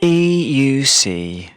EUC.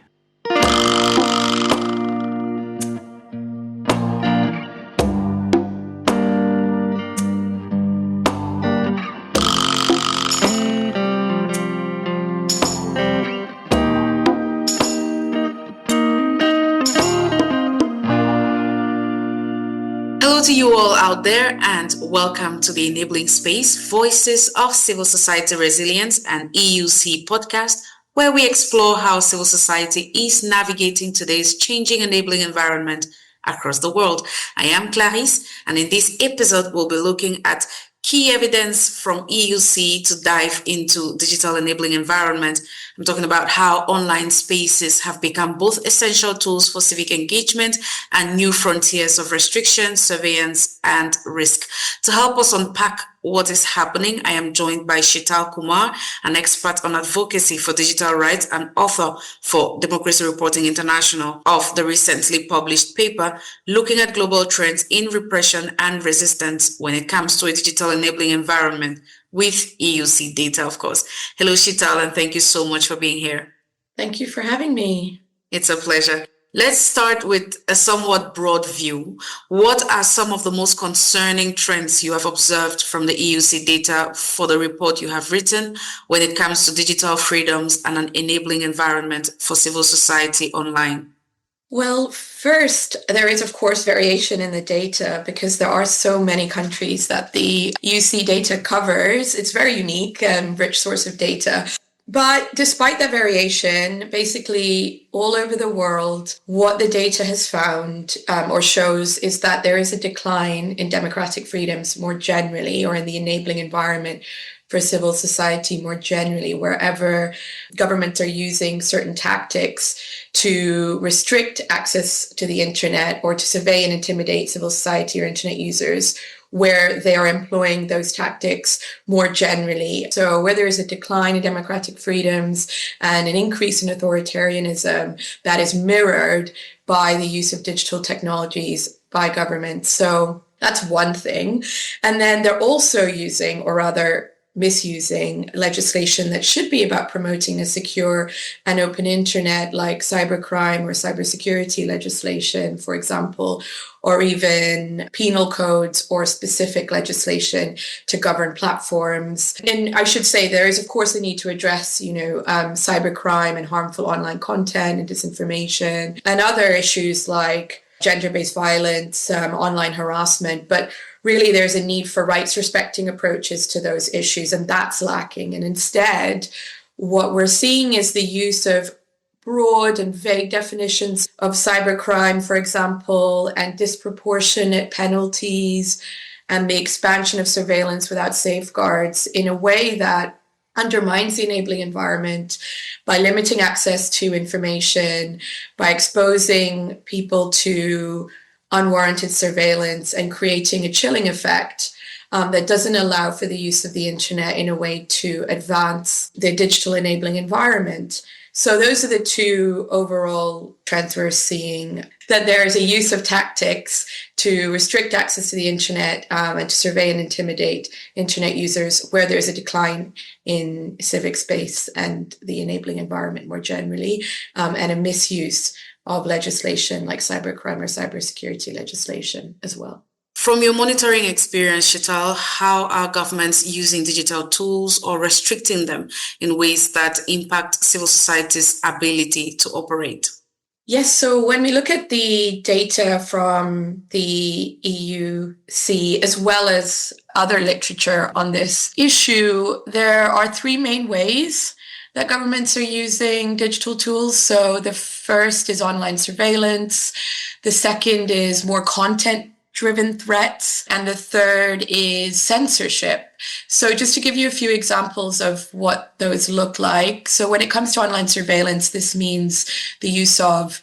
Hello to you all out there, and welcome to the Enabling Space Voices of Civil Society Resilience and EUC podcast, where we explore how civil society is navigating today's changing enabling environment across the world. I am Clarisse, and in this episode, we'll be looking at key evidence from EUC to dive into digital enabling environment. I'm talking about how online spaces have become both essential tools for civic engagement and new frontiers of restriction, surveillance, and risk. To help us unpack what is happening, I am joined by Sheetal Kumar, an expert on advocacy for digital rights and author for Democracy Reporting International of the recently published paper looking at global trends in repression and resistance when it comes to a digital enabling environment with EUC data, of course. Hello, Sheetal, and thank you so much for being here. Thank you for having me. It's a pleasure. Let's start with a somewhat broad view. What are some of the most concerning trends you have observed from the EUC data for the report you have written when it comes to digital freedoms and an enabling environment for civil society online? Well, first, there is, of course, variation in the data because there are so many countries that the EUC data covers. It's very unique and rich source of data. But despite that variation, basically all over the world, what the data has found or shows is that there is a decline in democratic freedoms more generally, or in the enabling environment for civil society more generally, wherever governments are using certain tactics to restrict access to the internet or to survey and intimidate civil society or internet users, where they are employing those tactics more generally. So where there is a decline in democratic freedoms and an increase in authoritarianism, that is mirrored by the use of digital technologies by governments. So that's one thing. And then they're also using, or rather misusing, legislation that should be about promoting a secure and open internet, like cybercrime or cybersecurity legislation, for example, or even penal codes or specific legislation to govern platforms. And I should say there is, of course, a need to address, cybercrime and harmful online content and disinformation and other issues like gender-based violence, online harassment, but really there's a need for rights-respecting approaches to those issues, and that's lacking. And instead, what we're seeing is the use of broad and vague definitions of cybercrime, for example, and disproportionate penalties, and the expansion of surveillance without safeguards in a way that undermines the enabling environment by limiting access to information, by exposing people to unwarranted surveillance and creating a chilling effect that doesn't allow for the use of the internet in a way to advance the digital enabling environment. So those are the two overall trends we're seeing, that there is a use of tactics to restrict access to the internet and to survey and intimidate internet users, where there's a decline in civic space and the enabling environment more generally, and a misuse of legislation like cybercrime or cybersecurity legislation as well. From your monitoring experience, Sheetal, how are governments using digital tools or restricting them in ways that impact civil society's ability to operate? Yes, so when we look at the data from the EUC, as well as other literature on this issue, there are three main ways that governments are using digital tools. So the first is online surveillance. The second is more content-driven threats. And the third is censorship. So just to give you a few examples of what those look like. So when it comes to online surveillance, this means the use of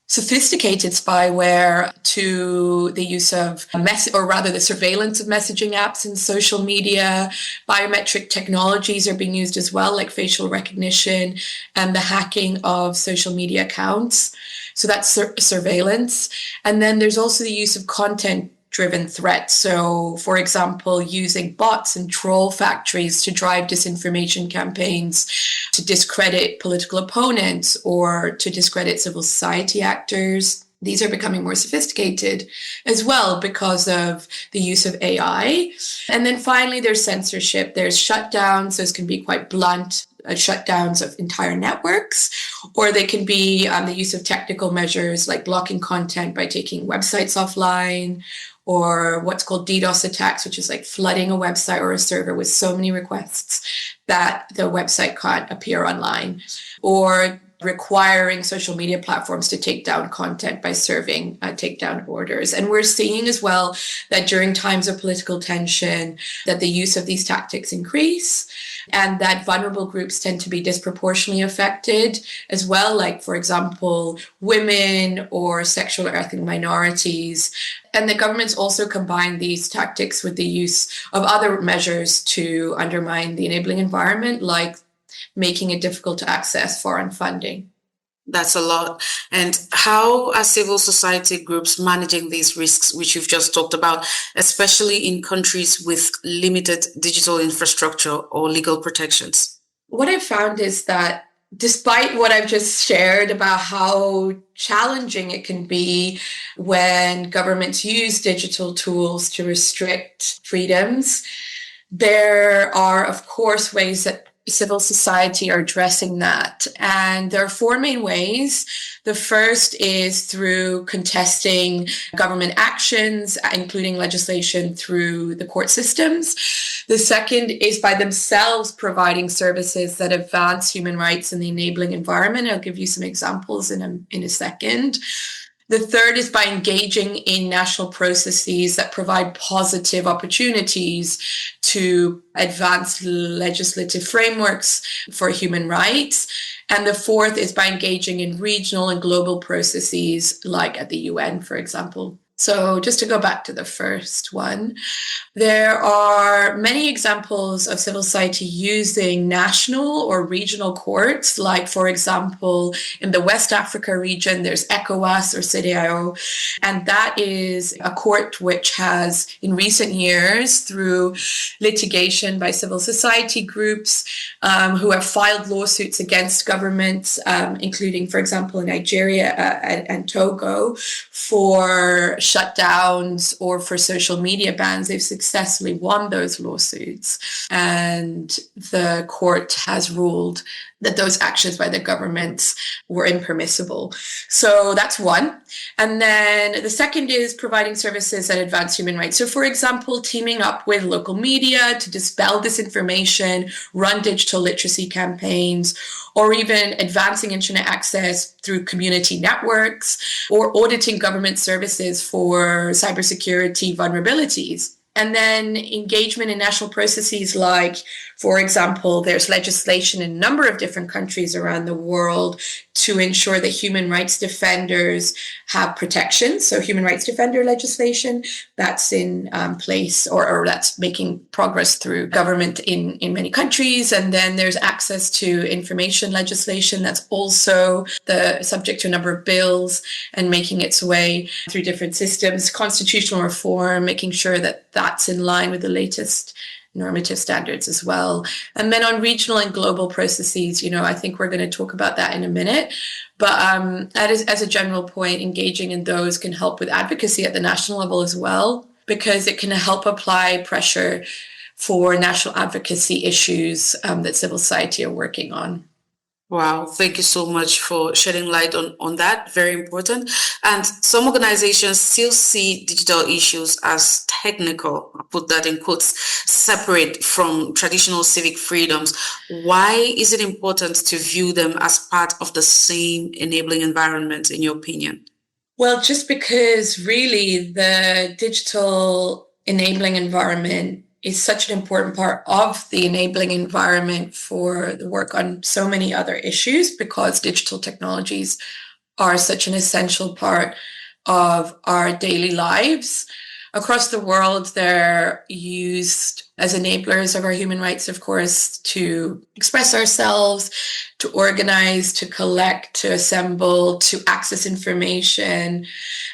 sophisticated spyware to the use of the surveillance of messaging apps and social media. Biometric technologies are being used as well, like facial recognition and the hacking of social media accounts. So that's surveillance. And then there's also the use of content-driven threats. So, for example, using bots and troll factories to drive disinformation campaigns, to discredit political opponents or to discredit civil society actors. These are becoming more sophisticated as well because of the use of AI. And then finally, there's censorship. There's shutdowns. Those can be quite blunt shutdowns of entire networks, or they can be the use of technical measures like blocking content by taking websites offline, or what's called DDoS attacks, which is like flooding a website or a server with so many requests that the website can't appear online, or requiring social media platforms to take down content by serving takedown orders. And we're seeing as well that during times of political tension, that the use of these tactics increase, and that vulnerable groups tend to be disproportionately affected as well, like, for example, women or sexual or ethnic minorities. And the governments also combine these tactics with the use of other measures to undermine the enabling environment, like making it difficult to access foreign funding. That's a lot. And how are civil society groups managing these risks, which you've just talked about, especially in countries with limited digital infrastructure or legal protections? What I've found is that despite what I've just shared about how challenging it can be when governments use digital tools to restrict freedoms, there are, of course, ways that civil society are addressing that. And there are four main ways. The first is through contesting government actions, including legislation through the court systems. The second is by themselves providing services that advance human rights in the enabling environment. I'll give you some examples in a second. The third is by engaging in national processes that provide positive opportunities to advance legislative frameworks for human rights. And the fourth is by engaging in regional and global processes, like at the UN, for example. So just to go back to the first one, there are many examples of civil society using national or regional courts, like, for example, in the West Africa region, there's ECOWAS or CEDEAO, and that is a court which has, in recent years, through litigation by civil society groups who have filed lawsuits against governments, including, for example, in Nigeria and Togo, for shutdowns or for social media bans. They've successfully won those lawsuits, and the court has ruled that those actions by the governments were impermissible. So that's one. And then the second is providing services that advance human rights. So, for example, teaming up with local media to dispel disinformation, run digital literacy campaigns, or even advancing internet access through community networks, or auditing government services for cybersecurity vulnerabilities. And then engagement in national processes like, for example, there's legislation in a number of different countries around the world to ensure that human rights defenders have protection. So human rights defender legislation that's in place or that's making progress through government in many countries. And then there's access to information legislation that's also the subject to a number of bills and making its way through different systems. Constitutional reform, making sure that that's in line with the latest normative standards as well. And then on regional and global processes, I think we're going to talk about that in a minute. But that is, as a general point, engaging in those can help with advocacy at the national level as well, because it can help apply pressure for national advocacy issues that civil society are working on. Wow, thank you so much for shedding light on that. Very important. And some organizations still see digital issues as technical, I'll put that in quotes, separate from traditional civic freedoms. Why is it important to view them as part of the same enabling environment, in your opinion? Well, just because really the digital enabling environment is such an important part of the enabling environment for the work on so many other issues, because digital technologies are such an essential part of our daily lives. Across the world, they're used as enablers of our human rights, of course, to express ourselves, to organize, to collect, to assemble, to access information.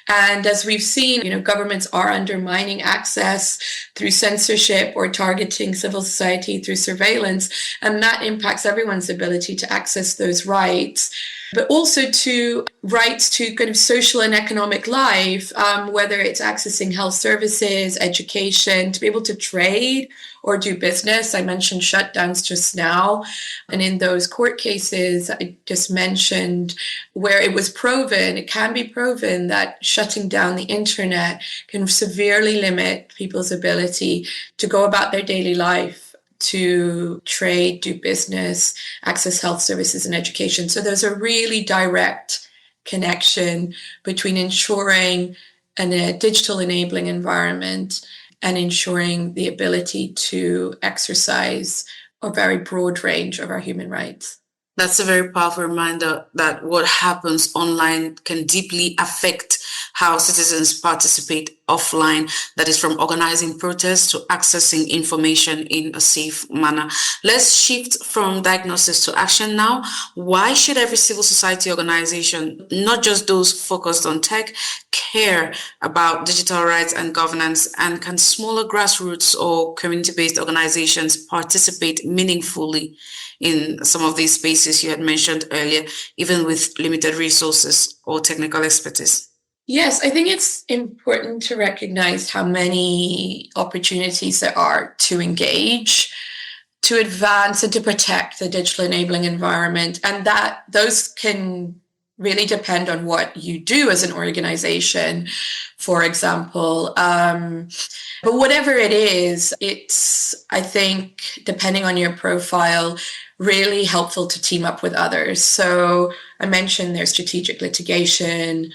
And as we've seen, governments are undermining access through censorship or targeting civil society through surveillance, and that impacts everyone's ability to access those rights, but also to rights to kind of social and economic life, whether it's accessing health services, education, to be able to trade or do business. I mentioned shutdowns just now. And in those court cases I just mentioned, where it can be proven that shutting down the internet can severely limit people's ability to go about their daily life, to trade, do business, access health services and education. So there's a really direct connection between ensuring a digital enabling environment and ensuring the ability to exercise a very broad range of our human rights. That's a very powerful reminder that what happens online can deeply affect how citizens participate offline, that is from organizing protests to accessing information in a safe manner. Let's shift from diagnosis to action now. Why should every civil society organization, not just those focused on tech, care about digital rights and governance? And can smaller grassroots or community-based organizations participate meaningfully in some of these spaces you had mentioned earlier, even with limited resources or technical expertise? Yes, I think it's important to recognize how many opportunities there are to engage, to advance and to protect the digital enabling environment, and that those can really depend on what you do as an organization, for example. But whatever it is, it's, I think, depending on your profile, really helpful to team up with others. So I mentioned there's strategic litigation,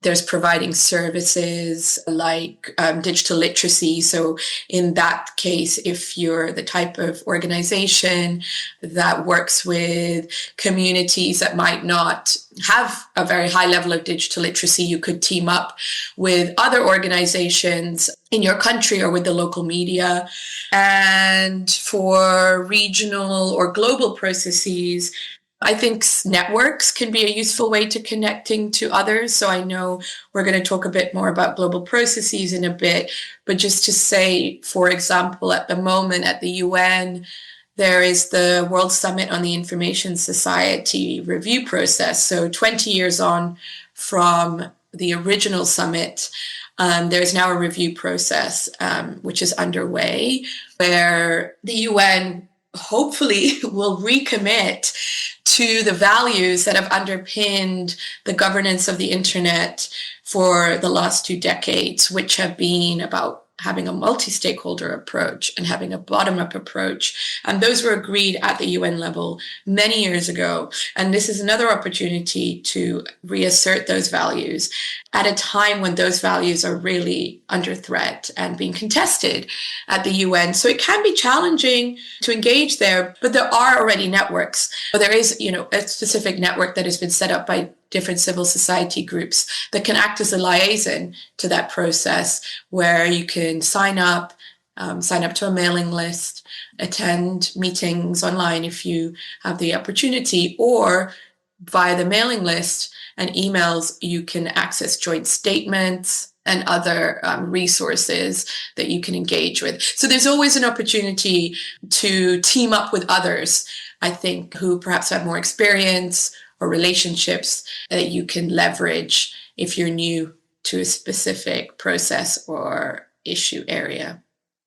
there's providing services like digital literacy. So in that case, if you're the type of organization that works with communities that might not have a very high level of digital literacy, you could team up with other organizations in your country or with the local media. And for regional or global processes, I think networks can be a useful way to connecting to others. So I know we're going to talk a bit more about global processes in a bit, but just to say, for example, at the moment at the UN, there is the World Summit on the Information Society review process. So 20 years on from the original summit, there's now a review process, which is underway, where the UN hopefully will recommit to the values that have underpinned the governance of the internet for the last 2 decades, which have been about having a multi-stakeholder approach and having a bottom-up approach. And those were agreed at the UN level many years ago. And this is another opportunity to reassert those values at a time when those values are really under threat and being contested at the UN. So it can be challenging to engage there, but there are already networks. There is, a specific network that has been set up by different civil society groups that can act as a liaison to that process, where you can sign up to a mailing list, attend meetings online if you have the opportunity, or via the mailing list and emails, you can access joint statements and other resources that you can engage with. So there's always an opportunity to team up with others, I think, who perhaps have more experience or relationships that you can leverage if you're new to a specific process or issue area.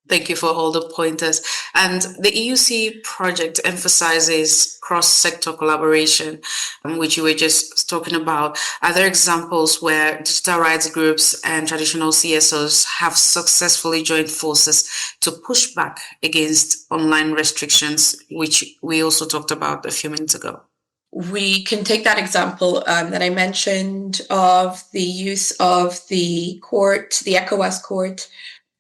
Thank you for all the pointers. And the EUC project emphasizes cross-sector collaboration, which you were just talking about. Are there examples where digital rights groups and traditional CSOs have successfully joined forces to push back against online restrictions, which we also talked about a few minutes ago? We can take that example that I mentioned of the use of the ECOWAS court,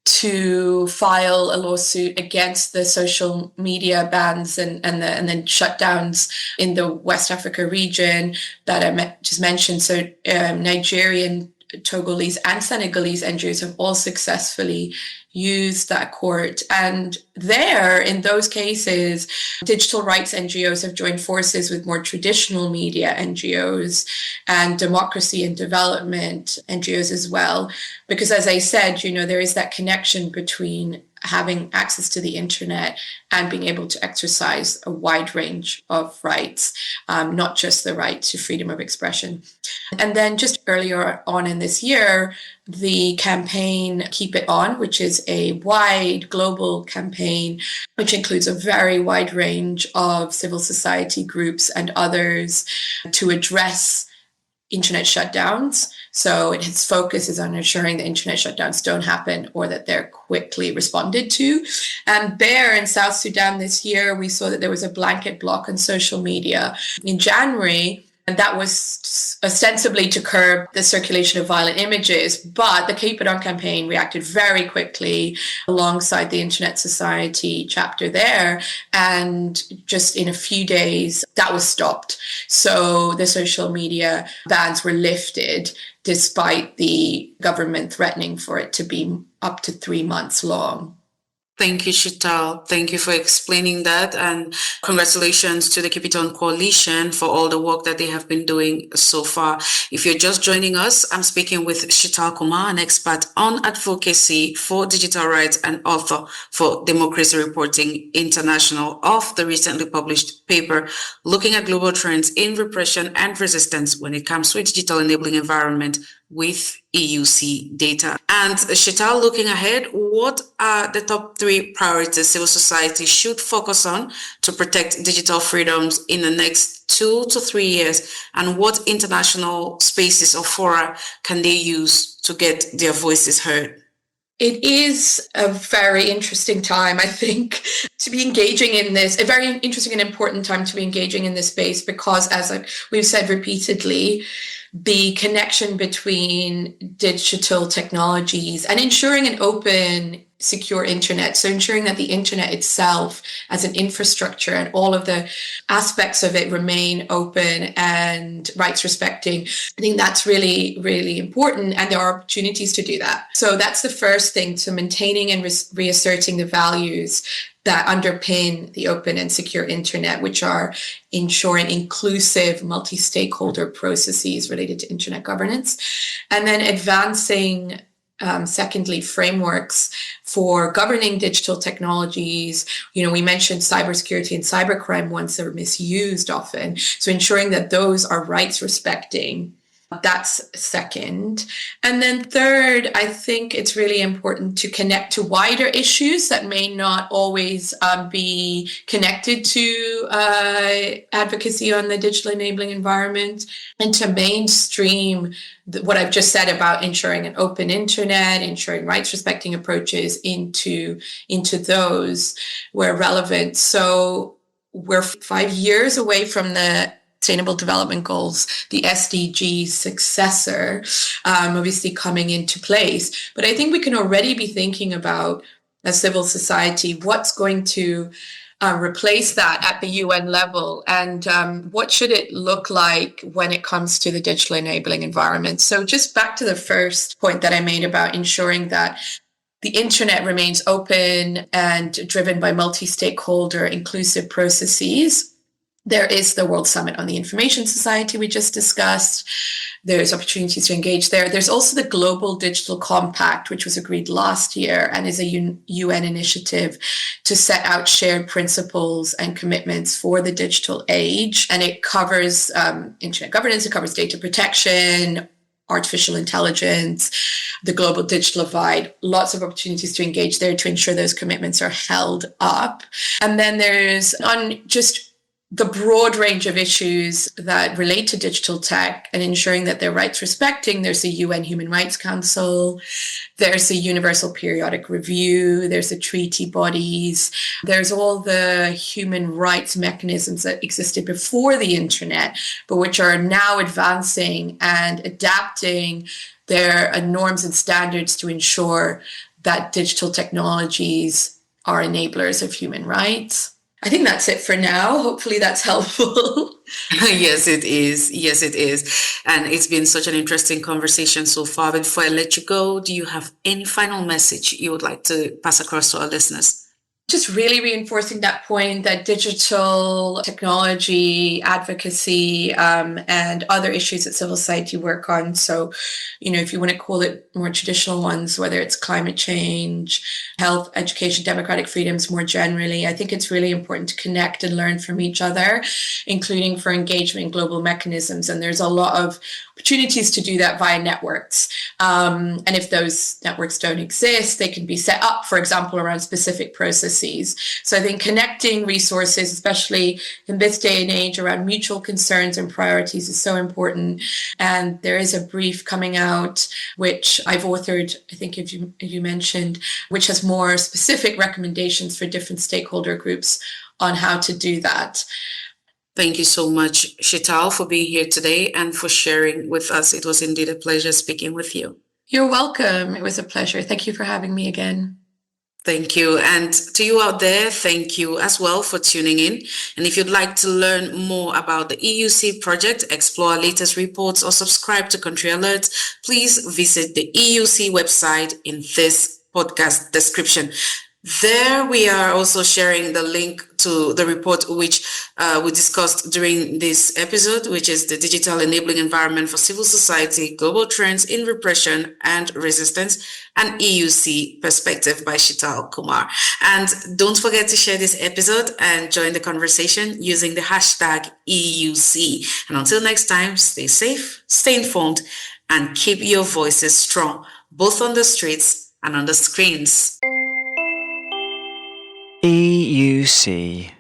to file a lawsuit against the social media bans and then shutdowns in the West Africa region that I just mentioned. So Nigerian, Togolese and Senegalese NGOs have all successfully use that court. And there, in those cases, digital rights NGOs have joined forces with more traditional media NGOs and democracy and development NGOs as well. Because as I said, there is that connection between having access to the internet and being able to exercise a wide range of rights, not just the right to freedom of expression. And then just earlier on in this year, the campaign Keep It On, which is a wide global campaign, which includes a very wide range of civil society groups and others to address internet shutdowns. So its focus is on ensuring that internet shutdowns don't happen or that they're quickly responded to. And there in South Sudan this year, we saw that there was a blanket block on social media in January. And that was ostensibly to curb the circulation of violent images. But the Keep It On campaign reacted very quickly alongside the Internet Society chapter there. And just in a few days, that was stopped. So the social media bans were lifted despite the government threatening for it to be up to 3 months long. Thank you, Shital. Thank you for explaining that. And congratulations to the Keep It On Coalition for all the work that they have been doing so far. If you're just joining us, I'm speaking with Shital Kumar, an expert on advocacy for digital rights and author for Democracy Reporting International of the recently published paper looking at global trends in repression and resistance when it comes to a digital enabling environment with EUC data. And Shital, looking ahead, what are the top 3 priorities civil society should focus on to protect digital freedoms in the next 2 to 3 years? And what international spaces or fora can they use to get their voices heard? It is a very interesting time, I think, to be engaging in this, a very interesting and important time to be engaging in this space because, as we've said repeatedly, the connection between digital technologies and ensuring an open, secure internet. So ensuring that the internet itself as an infrastructure and all of the aspects of it remain open and rights respecting. I think that's really, really important. And there are opportunities to do that. So that's the first thing, to maintaining and reasserting the values that underpin the open and secure internet, which are ensuring inclusive multi-stakeholder processes related to internet governance, and then advancing secondly, frameworks for governing digital technologies. We mentioned cybersecurity and cybercrime once they're misused often. So ensuring that those are rights respecting. That's second. And then third, I think it's really important to connect to wider issues that may not always be connected to advocacy on the digital enabling environment, and to mainstream what I've just said about ensuring an open internet, ensuring rights respecting approaches into those where relevant. So we're 5 years away from the Sustainable Development Goals, the SDG successor, obviously coming into place. But I think we can already be thinking about, as civil society, what's going to replace that at the UN level, and what should it look like when it comes to the digital enabling environment. So just back to the first point that I made about ensuring that the internet remains open and driven by multi-stakeholder inclusive processes. There is the World Summit on the Information Society we just discussed. There's opportunities to engage there. There's also the Global Digital Compact, which was agreed last year and is a UN initiative to set out shared principles and commitments for the digital age. And it covers internet governance, it covers data protection, artificial intelligence, the global digital divide, lots of opportunities to engage there to ensure those commitments are held up. And then there's on just the broad range of issues that relate to digital tech and ensuring that they're rights respecting. There's the UN Human Rights Council, there's the Universal Periodic Review, there's the treaty bodies, there's all the human rights mechanisms that existed before the internet, but which are now advancing and adapting their norms and standards to ensure that digital technologies are enablers of human rights. I think that's it for now. Hopefully that's helpful. Yes, it is. Yes, it is. And it's been such an interesting conversation so far. But before I let you go, do you have any final message you would like to pass across to our listeners? Just really reinforcing that point that digital technology advocacy and other issues that civil society work on. So, if you want to call it more traditional ones, whether it's climate change, health, education, democratic freedoms more generally, I think it's really important to connect and learn from each other, including for engagement in global mechanisms. And there's a lot of opportunities to do that via networks. And if those networks don't exist, they can be set up, for example, around specific processes. So I think connecting resources, especially in this day and age, around mutual concerns and priorities is so important. And there is a brief coming out, which I've authored, I think if you mentioned, which has more specific recommendations for different stakeholder groups on how to do that. Thank you so much, Sheetal, for being here today and for sharing with us. It was indeed a pleasure speaking with you. You're welcome. It was a pleasure. Thank you for having me again. Thank you. And to you out there, thank you as well for tuning in. And if you'd like to learn more about the EUC project, explore our latest reports, or subscribe to Country Alerts, please visit the EUC website in this podcast description. There we are also sharing the link to the report which we discussed during this episode, which is the Digital Enabling Environment for Civil Society, Global Trends in Repression and Resistance, an EUC Perspective by Sheetal Kumar. And don't forget to share this episode and join the conversation using the hashtag EUC. And until next time, stay safe, stay informed, and keep your voices strong, both on the streets and on the screens. EUC.